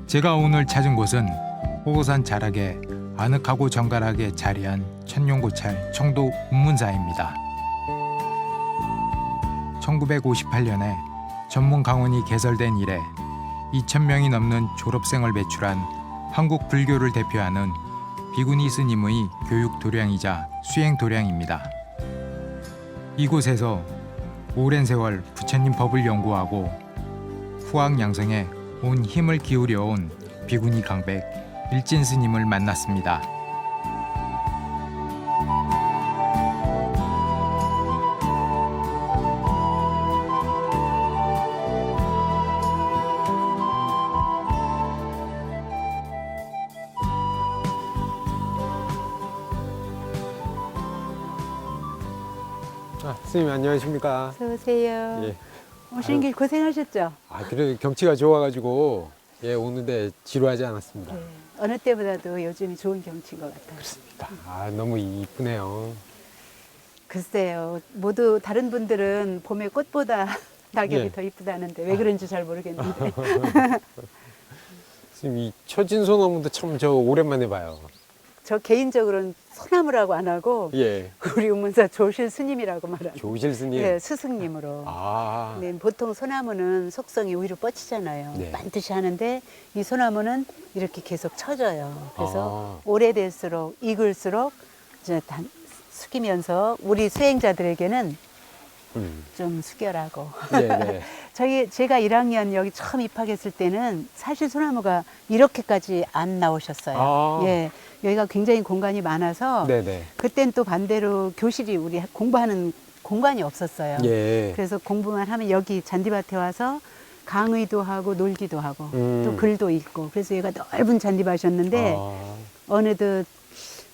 제가 오늘 찾은 곳은 호고산 자락에 아늑하고 정갈하게 자리한 천룡고찰 청도 운문사입니다. 1958년에 전문 강원이 개설된 이래 2,000명이 넘는 졸업생을 배출한 한국 불교를 대표하는 비구니 스님의 교육 도량이자 수행 도량입니다. 이곳에서 오랜 세월 부처님 법을 연구하고 후학 양성에 온 힘을 기울여온 비구니 강백 일진 스님을 만났습니다. 스님 안녕하십니까? 어서 오세요. 예. 오시는 길 고생하셨죠? 그래 경치가 좋아가지고 오는데 지루하지 않았습니다. 네. 어느 때보다도 요즘이 좋은 경치인 것 같아요. 그렇습니다. 너무 이쁘네요. 글쎄요. 모두 다른 분들은 봄에 꽃보다 낙엽이 예. 더 이쁘다는데 왜 그런지 잘 모르겠는데. 스님 이 처진소나무도 참 저 오랜만에 봐요. 저 개인적으로는 소나무라고 안 하고 예. 우리 운문사 조실 스님이라고 말하는. 조실 스님. 네, 스승님으로. 네, 보통 소나무는 속성이 오히려 뻗치잖아요. 네. 반드시 하는데 이 소나무는 이렇게 계속 처져요. 그래서 아. 오래될수록 익을수록 이제 숙이면서 우리 수행자들에게는 좀 숙여라고. 네. 제가 1학년 여기 처음 입학했을 때는 사실 소나무가 이렇게까지 안 나오셨어요. 예, 여기가 굉장히 공간이 많아서 네네. 그땐 또 반대로 교실이 우리 공부하는 공간이 없었어요. 예. 그래서 공부만 하면 여기 잔디밭에 와서 강의도 하고 놀기도 하고 또 글도 읽고 그래서 얘가 넓은 잔디밭이었는데 어느덧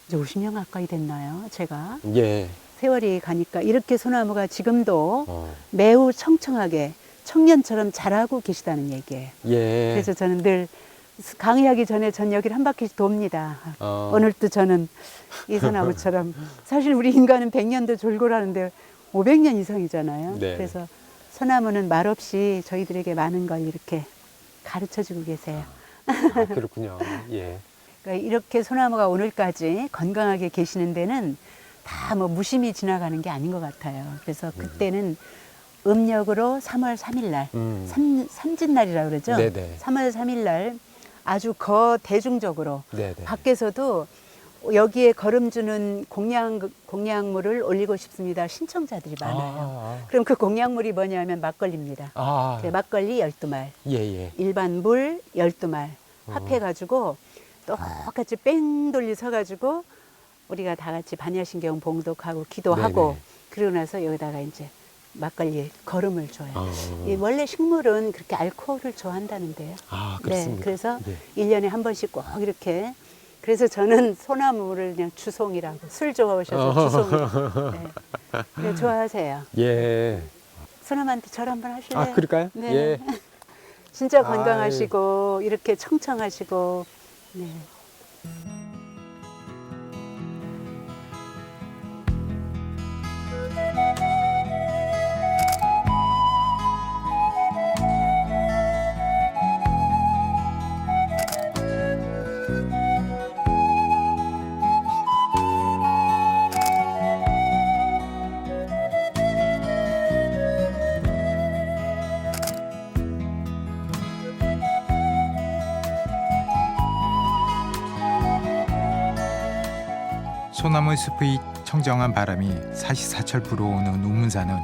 이제 50년 가까이 됐나요? 제가 예. 세월이 가니까 이렇게 소나무가 지금도 매우 청청하게 청년처럼 자라고 계시다는 얘기예요. 예. 그래서 저는 늘 강의하기 전에 전 여기를 한 바퀴씩 돕니다. 오늘도 저는 이 소나무처럼 사실 우리 인간은 100년도 졸고라는데 500년 이상이잖아요. 네. 그래서 소나무는 말없이 저희들에게 많은 걸 이렇게 가르쳐주고 계세요. 그렇군요. 예. 그러니까 이렇게 소나무가 오늘까지 건강하게 계시는 데는 다 뭐 무심히 지나가는 게 아닌 것 같아요. 그래서 그때는 음력으로 3월 3일 날, 삼진날이라고 그러죠. 네네. 3월 3일 날 아주 대중적으로 네네. 밖에서도 여기에 걸음 주는 공약물을 올리고 싶습니다. 신청자들이 많아요. 그럼 그 공약물이 뭐냐면 막걸리입니다. 막걸리 12말, 예. 일반 물 12말 합해가지고 똑같이 뺑 돌리 서가지고 우리가 다 같이 반야신경 봉독하고 기도하고 네네. 그러고 나서 여기다가 이제 막걸리 걸음을 줘요. 이 원래 식물은 그렇게 알코올을 좋아한다는데요. 그렇습니다. 네, 그래서 네. 1년에 한 번씩 꼭 이렇게. 그래서 저는 소나무를 그냥 주송이라고 술 좋아하셔서 주송이라고. 네. 네, 좋아하세요. 예. 소나무한테 절 한번 하실래요? 그럴까요? 네. 예. 진짜 건강하시고 이렇게 청청하시고. 네. 소나무 숲의 청정한 바람이 사시사철 불어오는 운문사는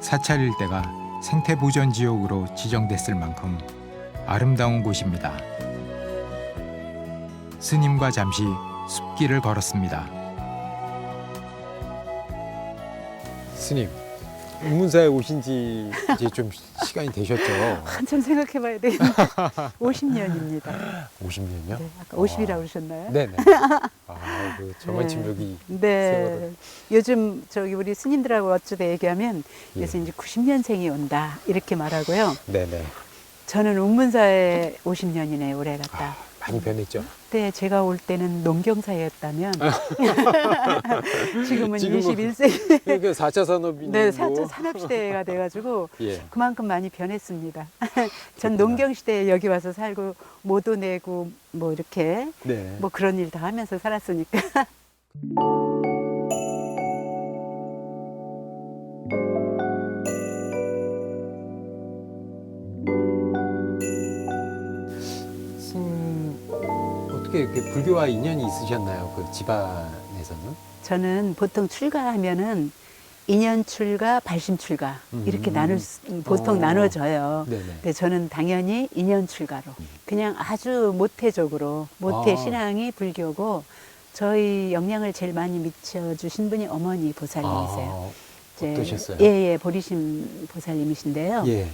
사찰 일대가 생태보전지역으로 지정됐을 만큼 아름다운 곳입니다. 스님과 잠시 숲길을 걸었습니다. 스님, 운문사에 오신 지 이제 좀 시간이 되셨죠? 한참 생각해봐야 되겠는데 50년입니다. 50년이요? 네, 아까 50이라고 그러셨나요? 네네. 저만침 여기 네. 요즘 우리 스님들하고 어쩌다 얘기하면 그래서 이제 90년생이 온다 이렇게 말하고요. 네네. 저는 운문사에 50년이네 올해가 딱. 많이 변했죠. 그때 제가 올 때는 농경사였다면 지금은 지금은 21세기 그러니까 4차 산업이 네, 4차 산업시대가 돼가지고 예. 그만큼 많이 변했습니다. 전 그렇구나. 농경시대에 여기 와서 살고 모도 내고 뭐 이렇게 네. 뭐 그런 일 다 하면서 살았으니까. 스님 어떻게 이렇게 불교와 인연이 있으셨나요? 그 집안에서는? 저는 보통 출가하면은 인연 출가, 발심 출가 이렇게 보통 나눠져요. 네네. 근데 저는 당연히 인연 출가로 그냥 아주 모태적으로 모태 아. 신앙이 불교고 저희 영향을 제일 많이 미쳐주신 분이 어머니 보살님이세요. 어떠셨어요? 예, 보리심 보살님이신데요. 예.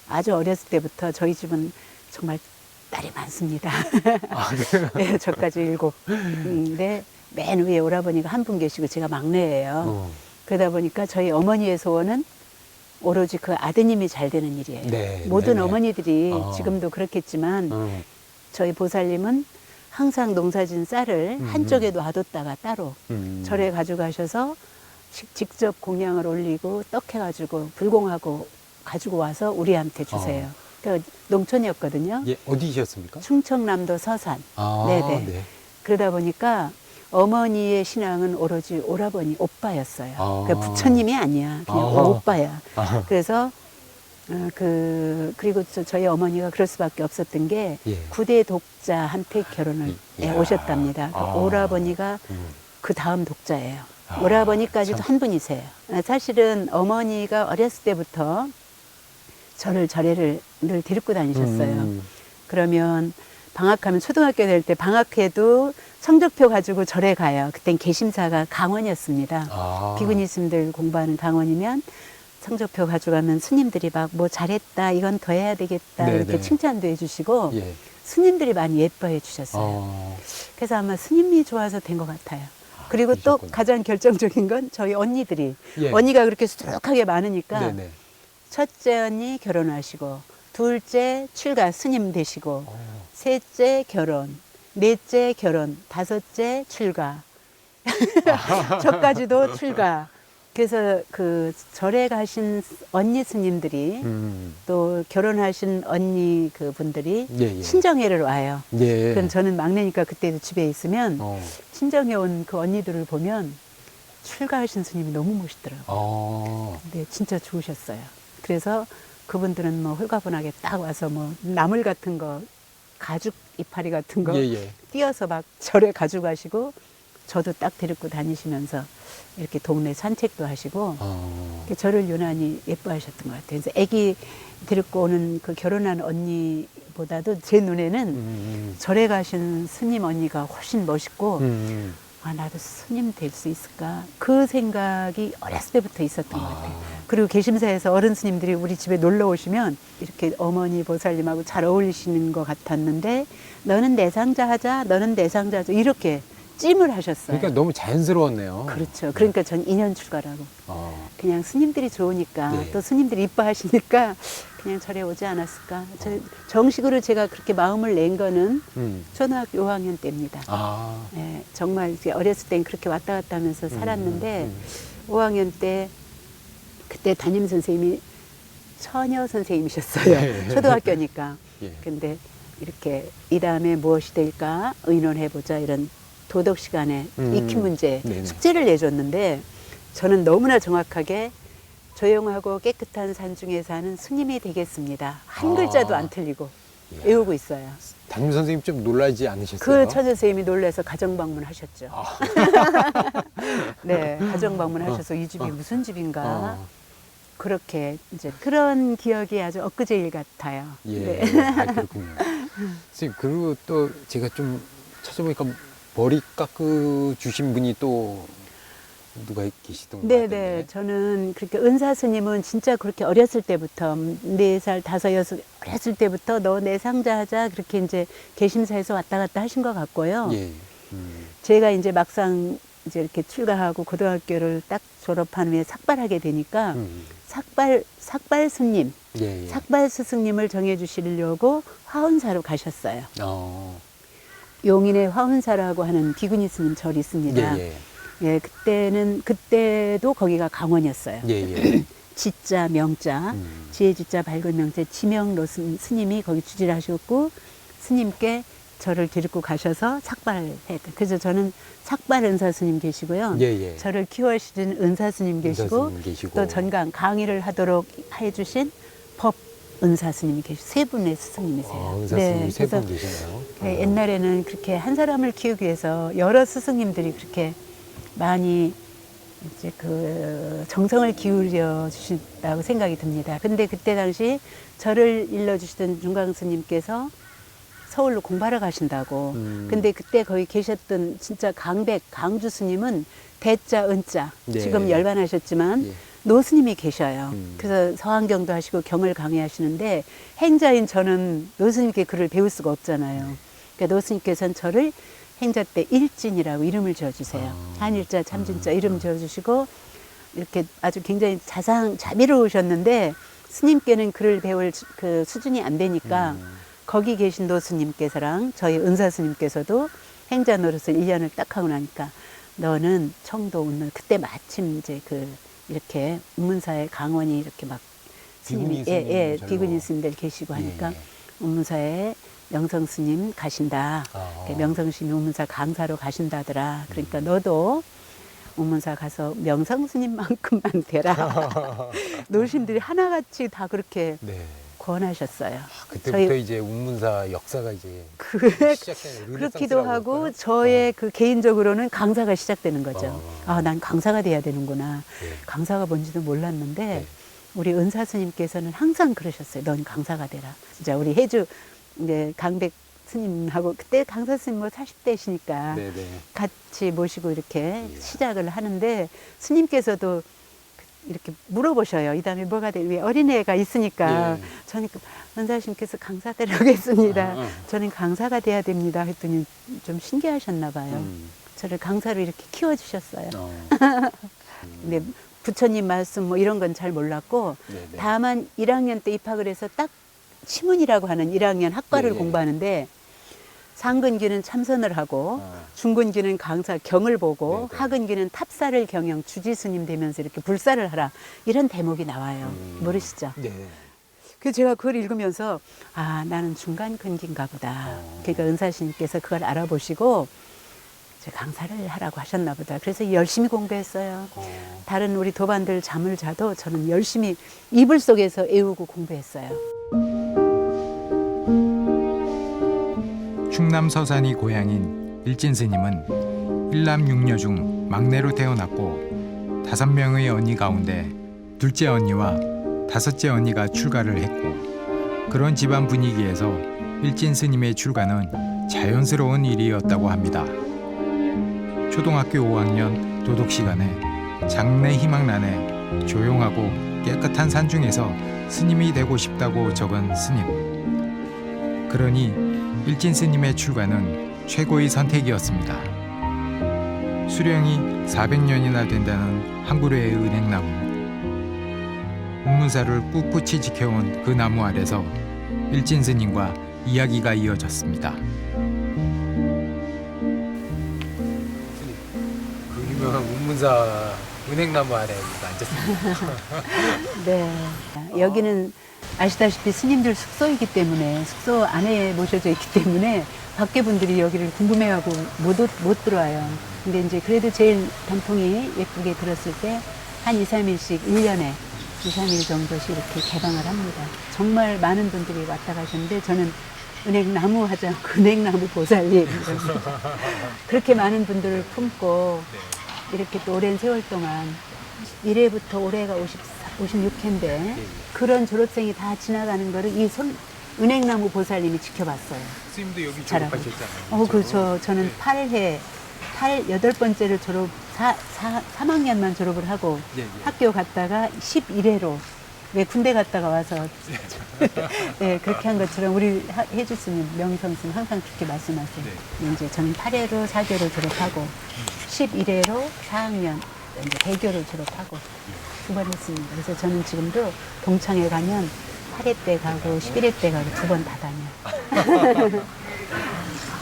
아주 어렸을 때부터 저희 집은 정말 딸이 많습니다. 아, 그래요? 네, 저까지 7. 근데 맨 위에 오라버니가 한 분 계시고 제가 막내예요. 어. 그러다 보니까 저희 어머니의 소원은 오로지 그 아드님이 잘 되는 일이에요. 네, 모든 네네. 어머니들이 어. 지금도 그렇겠지만 어. 저희 보살님은 항상 농사진 쌀을 한쪽에 놔뒀다가 따로 절에 가져가셔서 직접 공양을 올리고 떡해가지고 불공하고 가지고 와서 우리한테 주세요. 그러니까 농촌이었거든요. 예, 어디셨습니까? 충청남도 서산. 아, 네네. 네. 그러다 보니까 어머니의 신앙은 오로지 오라버니 오빠였어요. 아. 그러니까 부처님이 아니야. 그냥 아. 오빠야. 아, 그래서 그리고 저희 어머니가 그럴 수밖에 없었던 게 예. 9대 독자한테 결혼을 이야. 오셨답니다. 아. 오라버니가 음. 그 다음 독자예요. 아, 오라버니까지도 참. 한 분이세요. 사실은 어머니가 어렸을 때부터 저를 절에를 늘 데리고 다니셨어요. 그러면 방학하면 초등학교 될 때 방학회도 성적표 가지고 절에 가요. 그땐 개심사가 강원이었습니다. 아. 비구니 스님들 공부하는 강원이면 성적표 가져가면 스님들이 막 뭐 잘했다, 이건 더 해야 되겠다 네네. 이렇게 칭찬도 해주시고 예. 스님들이 많이 예뻐해 주셨어요. 어. 그래서 아마 스님이 좋아서 된 것 같아요. 그리고 또 그러셨구나. 가장 결정적인 건 저희 언니들이 예. 언니가 그렇게 수두룩하게 많으니까 네네. 첫째 언니 결혼하시고 둘째 출가 스님 되시고 어. 셋째 결혼, 넷째 결혼, 다섯째 출가, 저까지도 출가. 그래서 그 절에 가신 언니 스님들이 또 결혼하신 언니 그 분들이 예, 예. 친정회를 와요. 예. 그럼 저는 막내니까 그때도 집에 있으면 어. 친정에 온 그 언니들을 보면 출가하신 스님이 너무 멋있더라고요. 어. 근데 진짜 좋으셨어요. 그래서 그분들은 뭐 홀가분하게 딱 와서 뭐 나물 같은 거, 가죽 이파리 같은 거 예, 예. 띄어서 막 절에 가져가시고 저도 딱 데리고 다니시면서 이렇게 동네 산책도 하시고 어. 저를 유난히 예뻐하셨던 것 같아요. 그래서 아기 데리고 오는 그 결혼한 언니보다도 제 눈에는 절에 가신 스님 언니가 훨씬 멋있고 아, 나도 스님 될 수 있을까? 그 생각이 어렸을 때부터 있었던 것 같아요. 그리고 개심사에서 어른 스님들이 우리 집에 놀러 오시면 이렇게 어머니 보살님하고 잘 어울리시는 것 같았는데 너는 내상자 하자, 너는 내상자 하자 이렇게 찜을 하셨어요. 그러니까 너무 자연스러웠네요. 그렇죠. 그러니까 전 인연 출가라고. 어. 그냥 스님들이 좋으니까 네. 또 스님들이 이뻐하시니까 그냥 절에 오지 않았을까. 정식으로 제가 그렇게 마음을 낸 거는 초등학교 5학년 때입니다. 아. 예, 정말 이제 어렸을 땐 그렇게 왔다 갔다 하면서 살았는데 5학년 때 그때 담임 선생님이 처녀 선생님이셨어요. 네. 초등학교니까. 예. 근데 이렇게 이 다음에 무엇이 될까 의논해보자 이런 도덕 시간에 익히 문제 네네. 숙제를 내줬는데 저는 너무나 정확하게 조용하고 깨끗한 산중에 사는 스님이 되겠습니다. 한 글자도 안 틀리고 이야. 외우고 있어요. 담임 선생님 좀 놀라지 않으셨어요? 그 처녀 선생님이 놀라서 가정 방문하셨죠. 네, 가정 방문하셔서 이 집이 무슨 집인가 그렇게 이제 그런 기억이 아주 엊그제일 같아요. 예, 네. 아, 그렇군요. 선생님, 그리고 또 제가 좀 찾아보니까 머리 깎아 주신 분이 또 누가 계시던 것 네네. 같은데. 저는 그렇게 은사 스님은 진짜 그렇게 어렸을 때부터 4살, 5, 6 어렸을 때부터 너 내 상자 하자 그렇게 이제 개심사에서 왔다 갔다 하신 것 같고요. 예. 제가 이제 막상 이제 이렇게 출가하고 고등학교를 딱 졸업한 후에 삭발하게 되니까 삭발 스님, 예, 예. 삭발 스승님을 정해 주시려고 화원사로 가셨어요. 용인의 화훈사라고 하는 비구니 스님 절이 있습니다. 예, 예, 그때도 거기가 강원이었어요. 예, 예. 지자 명자, 지혜지자 밝은 명자 지명로 스님이 거기 주지를 하셨고 스님께 저를 데리고 가셔서 삭발했다. 그래서 저는 삭발 은사 스님 계시고요. 예, 예. 저를 키워주신 은사 스님 계시고, 은사 스님 계시고. 또 전강 강의를 하도록 해주신 법 은사 스님이 계시고 세 분의 스승님이세요. 은사 스님 세 그래서 분 계시나요? 네, 옛날에는 그렇게 한 사람을 키우기 위해서 여러 스승님들이 그렇게 많이 이제 그 정성을 기울여 주신다고 생각이 듭니다. 근데 그때 당시 저를 일러주시던 중강 스님께서 서울로 공부하러 가신다고. 근데 그때 거기 계셨던 진짜 강주 스님은 대자, 은자. 네. 지금 열반하셨지만 예. 노 스님이 계셔요. 그래서 서한경도 하시고 경을 강의하시는데 행자인 저는 노 스님께 글을 배울 수가 없잖아요. 그러니까 노 스님께서는 저를 행자 때 일진이라고 이름을 지어주세요. 한일자, 참진자 이름 지어주시고 이렇게 아주 굉장히 자비로우셨는데 스님께는 글을 배울 그 수준이 안 되니까 거기 계신 노스님께서랑 저희 은사 스님께서도 행자 노릇을 1년을 딱 하고 나니까 너는 청도 운문 그때 마침 이제 그 이렇게 운문사에 강원이 이렇게 막 스님이 비구니 스님들 계시고 하니까 운문사에 명성 스님 가신다. 명성 스님 운문사 강사로 가신다더라. 그러니까 너도 운문사 가서 명성 스님만큼만 되라. 노신들이 하나같이 다 그렇게 네. 권하셨어요. 그때부터 이제 운문사 역사가 이제 시작되는 그렇기도 하고 저의 그 개인적으로는 강사가 시작되는 거죠. 난 강사가 돼야 되는구나. 네. 강사가 뭔지도 몰랐는데 네. 우리 은사 스님께서는 항상 그러셨어요. 넌 강사가 되라. 진짜 우리 해주 이제 강백 스님하고 그때 강사 스님 뭐 40대시니까 네네. 같이 모시고 이렇게 시작을 하는데 스님께서도 이렇게 물어보셔요. 이 다음에 뭐가 돼? 왜 어린애가 있으니까. 저는 은사님께서 강사 되려겠습니다. 저는 강사가 돼야 됩니다. 했더니 좀 신기하셨나 봐요. 저를 강사로 이렇게 키워주셨어요. 근데 부처님 말씀 뭐 이런 건 잘 몰랐고 네네. 다만 1학년 때 입학을 해서 딱 치문이라고 하는 1학년 학과를 공부하는데 상근기는 참선을 하고 중근기는 강사 경을 보고 하근기는 탑사를 경영 주지스님 되면서 이렇게 불사를 하라 이런 대목이 나와요. 모르시죠? 네. 그래서 제가 그걸 읽으면서 나는 중간 근기인가 보다. 그러니까 은사스님께서 그걸 알아보시고 이제 강사를 하라고 하셨나 보다. 그래서 열심히 공부했어요. 다른 우리 도반들 잠을 자도 저는 열심히 이불 속에서 애우고 공부했어요. 충남 서산이 고향인 일진 스님은 일남 육녀 중 막내로 태어났고 5명의 언니 가운데 둘째 언니와 5째 언니가 출가를 했고 그런 집안 분위기에서 일진 스님의 출가는 자연스러운 일이었다고 합니다. 초등학교 5학년 도덕 시간에 장래 희망란에 조용하고 깨끗한 산중에서 스님이 되고 싶다고 적은 스님. 그러니 일진 스님의 출가는 최고의 선택이었습니다. 수령이 400년이나 된다는 한그루의 은행나무. 운문사를 꿋꿋이 지켜온 그 나무 아래서 일진 스님과 이야기가 이어졌습니다. 그 유명한 운문사 은행나무 아래 앉았습니다. 네. 여기는 아시다시피 스님들 숙소이기 때문에 숙소 안에 모셔져 있기 때문에 밖에 분들이 여기를 궁금해하고 못 들어와요. 근데 이제 그래도 제일 단풍이 예쁘게 들었을 때 한 2, 3일씩 1년에 2, 3일 정도씩 이렇게 개방을 합니다. 정말 많은 분들이 왔다 가셨는데 저는 은행나무 하지 않고 은행나무 보살님 그렇게 많은 분들을 품고 이렇게 또 오랜 세월 동안 1회부터 올해가 56회인데 그런 졸업생이 다 지나가는 거를 이 은행나무 보살님이 지켜봤어요. 스님도 여기 잘하고. 졸업하셨잖아요. 그렇죠. 저는 8번째를 3학년만 졸업을 하고 학교 갔다가 11회로 왜 군대 갔다가 와서 네, 그렇게 한 것처럼 우리 해주스님 명성스님 항상 그렇게 말씀하세요. 이제 저는 8회로 4교를 졸업하고 11회로 4학년 이제 대교를 졸업하고 2번 했습니다. 그래서 저는 지금도 동창회 가면 8회 때 가고 11회 때 가고 2번 다 다녀요.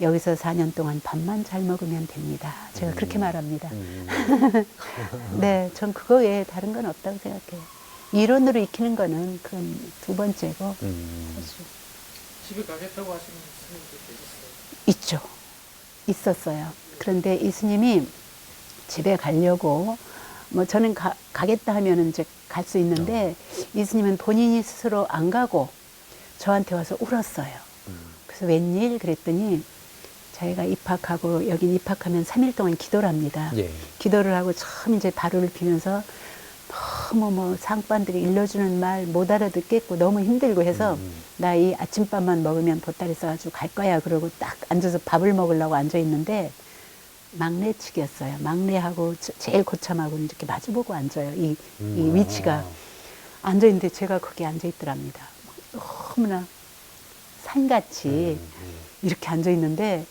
여기서 4년 동안 밥만 잘 먹으면 됩니다. 제가 그렇게 말합니다. 네, 전 그거 외에 다른 건 없다고 생각해요. 이론으로 익히는 거는 그건 두 번째고 사실 집에 가겠다고 하시는 스님도 계셨어요? 있죠. 있었어요. 그런데 이 스님이 집에 가려고 뭐 저는 가겠다 하면은 이제 갈 수 있는데 이 스님은 본인이 스스로 안 가고 저한테 와서 울었어요. 그래서 웬일 그랬더니 자기가 입학하고 여기 입학하면 3일 동안 기도를 합니다. 예. 기도를 하고 처음 이제 바루를 피면서 너무 뭐 상반들이 일러주는 말 못 알아듣겠고 너무 힘들고 해서 나 이 아침밥만 먹으면 보따리 싸가지고 갈 거야 그러고 딱 앉아서 밥을 먹으려고 앉아 있는데 막내 측이었어요. 막내하고 제일 고참하고 이렇게 마주보고 앉아요. 이 위치가 앉아 있는데 제가 거기 앉아 있더랍니다. 너무나 산같이 이렇게 앉아 있는데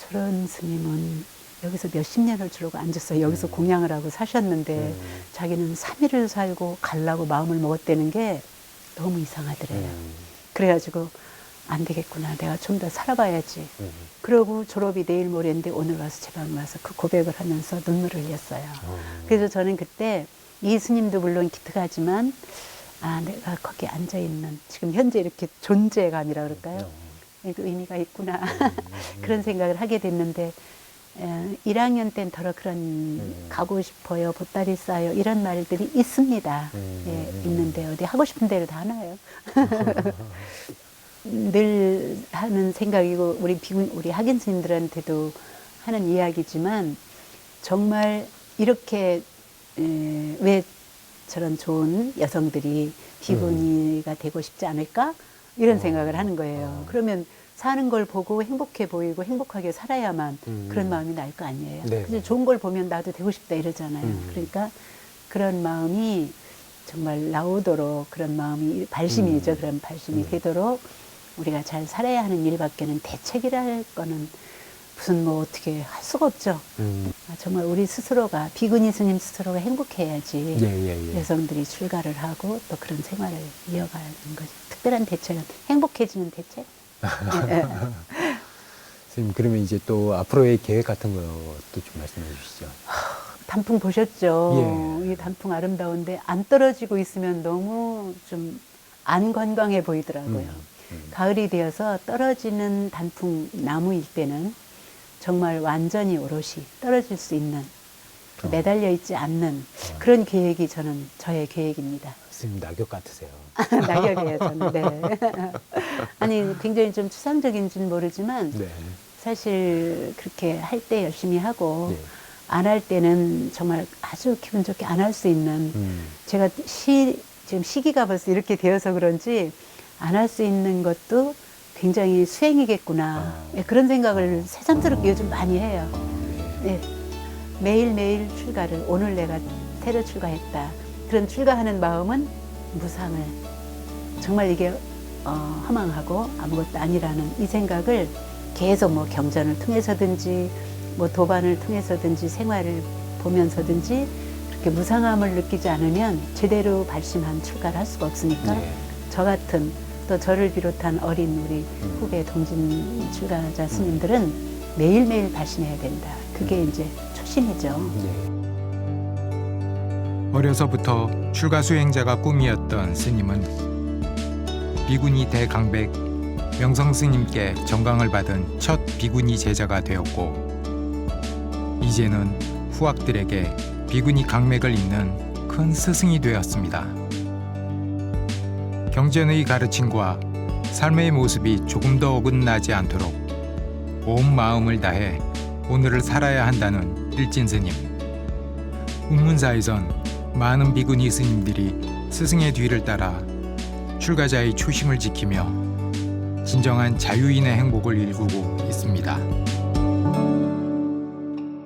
저런 스님은 여기서 몇십 년을 주려고 앉았어요. 여기서 공양을 하고 사셨는데 자기는 3일을 살고 가려고 마음을 먹었다는 게 너무 이상하더래요. 그래가지고 안 되겠구나. 내가 좀 더 살아봐야지. 그러고 졸업이 내일 모레인데 오늘 와서 제 방에 와서 그 고백을 하면서 눈물을 흘렸어요. 그래서 저는 그때 이 스님도 물론 기특하지만 아, 내가 거기 앉아있는 지금 현재 이렇게 존재감이라 그럴까요? 그 의미가 있구나. 그런 생각을 하게 됐는데 1학년 때는 더러 그런 가고 싶어요, 보따리 싸요 이런 말들이 있습니다. 예, 있는데 어디 하고 싶은 대로 다 하나요? 늘 하는 생각이고 우리 학인 스님들한테도 하는 이야기지만 정말 이렇게 왜 저런 좋은 여성들이 비구니가 되고 싶지 않을까? 이런 생각을 하는 거예요. 그러면 사는 걸 보고 행복해 보이고 행복하게 살아야만 그런 마음이 날 거 아니에요. 네. 그래서 좋은 걸 보면 나도 되고 싶다 이러잖아요. 그러니까 그런 마음이 정말 나오도록 그런 마음이 발심이죠. 그런 발심이 되도록 우리가 잘 살아야 하는 일밖에는 대책이라 할 거는 무슨 뭐 어떻게 할 수가 없죠. 정말 우리 스스로가 비구니 스님 스스로가 행복해야지 예. 여성들이 출가를 하고 또 그런 생활을 이어가는 거죠. 특별한 대책은 행복해지는 대책? 선생님, 그러면 이제 또 앞으로의 계획 같은 것도 좀 말씀해 주시죠. 단풍 보셨죠? 예. 이 단풍 아름다운데 안 떨어지고 있으면 너무 좀 안 건강해 보이더라고요. 가을이 되어서 떨어지는 단풍 나무일 때는 정말 완전히 오롯이 떨어질 수 있는 매달려 있지 않는 그런 계획이 저의 계획입니다. 선생님 낙엽 같으세요. 낙엽이에요, 저는. 네. 아니, 굉장히 좀 추상적인지는 모르지만 네. 사실 그렇게 할 때 열심히 하고 예. 안 할 때는 정말 아주 기분 좋게 안 할 수 있는 제가 지금 시기가 벌써 이렇게 되어서 그런지 안 할 수 있는 것도 굉장히 수행이겠구나. 네, 그런 생각을 새삼스럽게 요즘 많이 해요. 네. 매일매일 출가를 오늘 내가 새로 출가했다. 그런 출가하는 마음은 무상을 정말 이게 허망하고 아무것도 아니라는 이 생각을 계속 뭐 경전을 통해서든지 뭐 도반을 통해서든지 생활을 보면서든지 그렇게 무상함을 느끼지 않으면 제대로 발심한 출가를 할 수가 없으니까 네. 저 같은 또 저를 비롯한 어린 우리 후배 동진 출가자 스님들은 매일매일 발심해야 된다. 그게 이제 초심이죠. 어려서부터 출가 수행자가 꿈이었던 스님은 비구니 대강백 명성 스님께 정강을 받은 첫 비구니 제자가 되었고 이제는 후학들에게 비구니 강맥을 잇는 큰 스승이 되었습니다. 경전의 가르침과 삶의 모습이 조금 더 어긋나지 않도록 온 마음을 다해 오늘을 살아야 한다는 일진 스님. 운문사에선 많은 비구니 스님들이 스승의 뒤를 따라 출가자의 초심을 지키며 진정한 자유인의 행복을 일구고 있습니다.